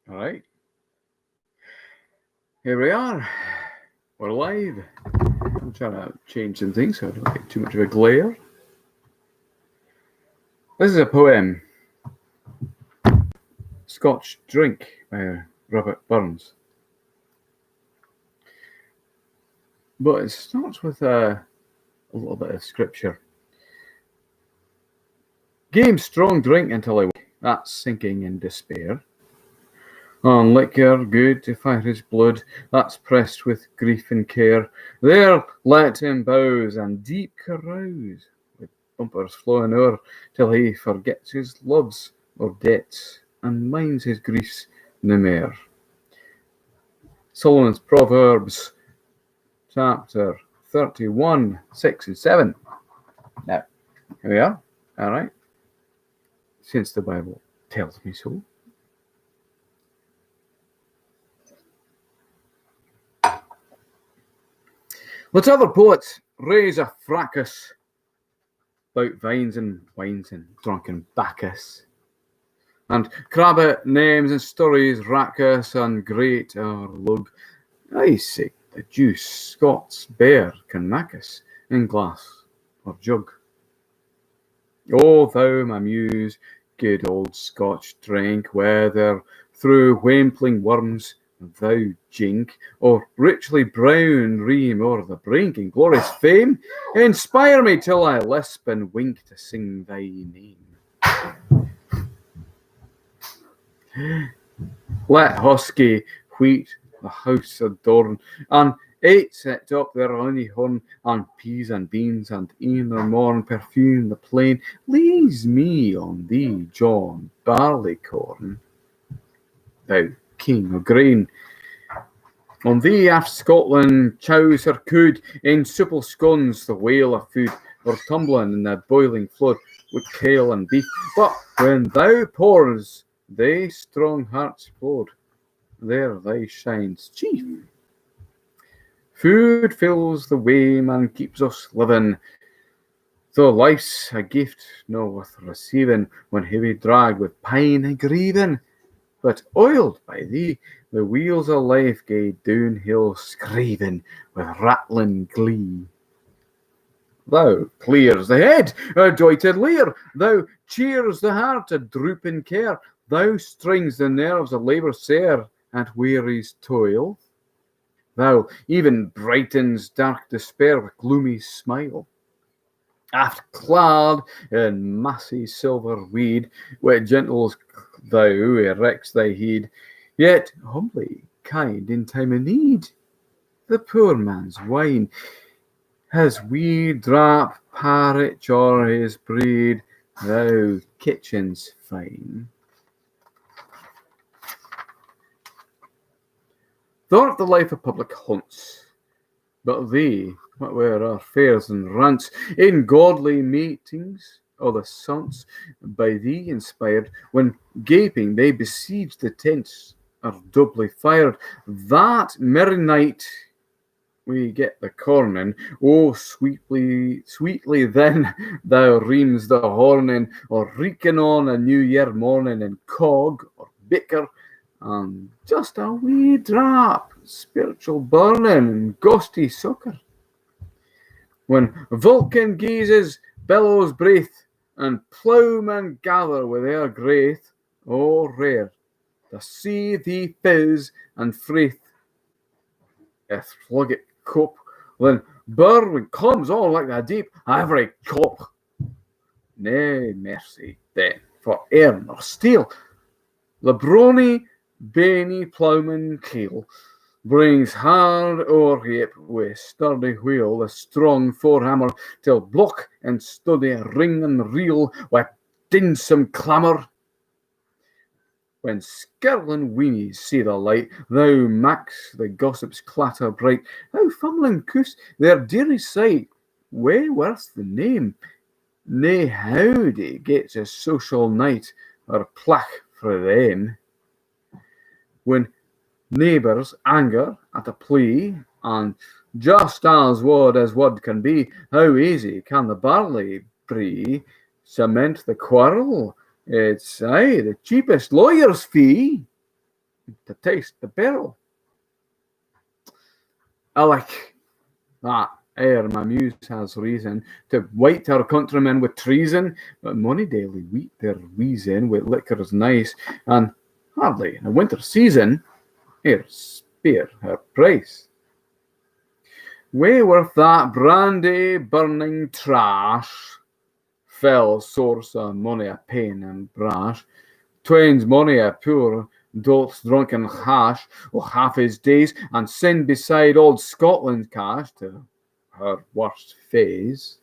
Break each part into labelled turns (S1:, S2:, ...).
S1: All right. Here we are. We're live. I'm trying to change some things so I don't get too much of a glare. This is a poem, Scotch Drink by Robert Burns. But it starts with a little bit of scripture. Game strong drink until I wake, that's sinking in despair. On liquor good to fire his blood, that's pressed with grief and care. There let him bows and deep carouse, with bumpers flowing o'er, till he forgets his loves or debts, and minds his griefs no more. Solomon's Proverbs, chapter 31, 6 and 7. Now, here we are, all right, since the Bible tells me so. Let other poets raise a fracas about vines and wines and drunken Bacchus, and crabbit names and stories raucous and great our lug. I say the juice Scots bear can make us in glass or jug. O thou my muse, good old Scotch drink, whether through whampling worms thou jink, or richly brown ream o'er the brink in glorious fame, inspire me till I lisp and wink to sing thy name. Let husky wheat the house adorn, and eight set up their honey horn, and peas and beans, and e'en their morn perfume the plain. Lees me on thee, John Barleycorn, thou king of grain. On thee aft Scotland chows her cood, in supple scones the whale of food, or tumbling in the boiling flood with kale and beef. But when thou pours, they strong hearts explode, there thy shines chief. Food fills the wame and keeps us living, though life's a gift no worth receiving, when heavy drag with pine and grieving. But oiled by thee, the wheels of life gae downhill screeving with rattling glee. Thou clears the head, a doited leer, thou cheers the heart, a drooping care, thou strings the nerves of labour sere, and wearies toil. Thou even brightens dark despair with gloomy smile. Aft clad in massy silver weed, with gentles thou erects thy heed, yet humbly kind in time of need. The poor man's wine, his wee drap parrot or his breed, thou kitchen's fine. Thou art the life of public haunts, but thee, what were our fairs and rants, in godly meetings o' the saints, by thee inspired, when gaping they besieged the tents, are doubly fired. That merry night we get the corning, oh sweetly then thou reams the horning, or reeking on a new year morning in cog or bicker, and just a wee drap spiritual burning and ghosty sucker. When Vulcan gazes bellows breath, and ploughmen gather with their graith, oh rare to see thee fizz and frith. If flugget cope, then burn comes on like the deep every cop. Nay mercy then for air nor steel. The brawny Bainy ploughman keel brings hard o'er heap with sturdy wheel the strong forehammer, till block and study ring and reel with dinsome clamour. When skirling weenies see the light, thou max the gossip's clatter bright, how fumbling coos their dearie sight, way worth the name. Nay howdy gets a social night, or plach for them. When neighbours anger at a plea, and just as word can be, how easy can the barley bree cement the quarrel? It's the cheapest lawyer's fee. to taste the barrel. Alack, that ere my muse has reason to white her countrymen with treason, but mony daily weet their reason with liquors nice, and hardly in a winter season ere spare her price. Way worth that brandy burning trash, fell source of money a pain and brash, twain's money a poor dolt's drunken hash, o' half his days, and send beside old Scotland's cash to her worst phase.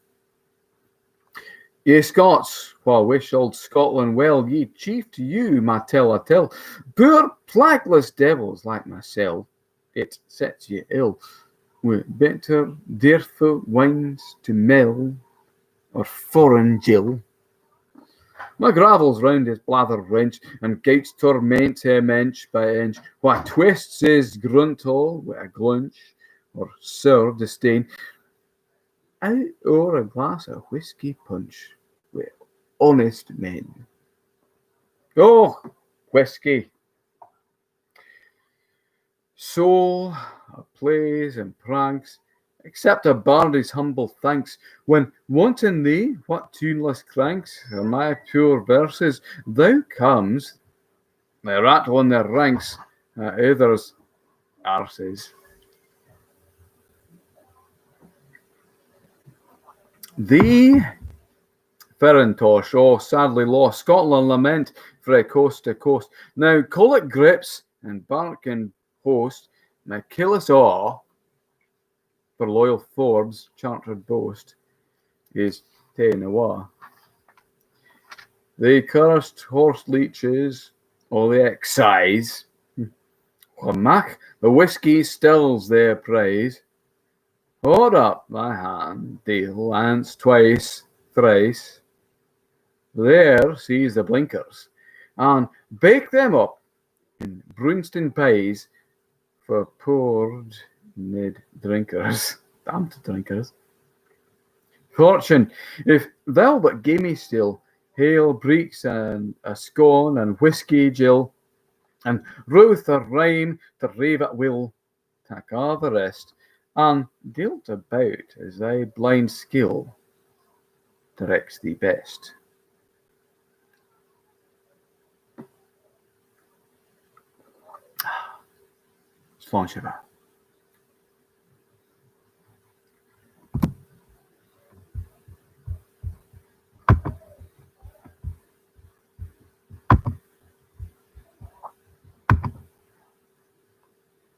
S1: Ye Scots, wha wish old Scotland well, ye chief to you, my tell a tell. Poor plackless devils like myself, it sets ye ill, wi' bitter, dearfu' wines to mill, or foreign gill. My gravels round his blather wrench, and gates torment him inch by inch, wha twists his gruntle wi' a glunch, or sour disdain, out o'er a glass of whisky punch wi' honest men. Oh, whisky, soul of plays and pranks, accept a bardy's humble thanks, when wanting thee, what tuneless cranks are my pure verses, thou comes, they rattle on their ranks at others' arses. Thee, Ferrintosh, oh, sadly lost, Scotland lament frae coast to coast. Now call it grips and bark and host, may kill us all, for loyal Forbes' chartered boast is ta'en awa. The cursed horse leeches, o' the excise, Mac, the whisky stills their praise. Hold up thy hand, deal lance twice, thrice. There seize the blinkers, and bake them up in Brunston pies for poured mid drinkers. Damned drinkers. Fortune, if thou but gie me still hale breeks and a scone and whisky gill, and ruth or rhyme to rave at will, tak a' the rest, and dealt about as thy blind skill directs thee best. Slán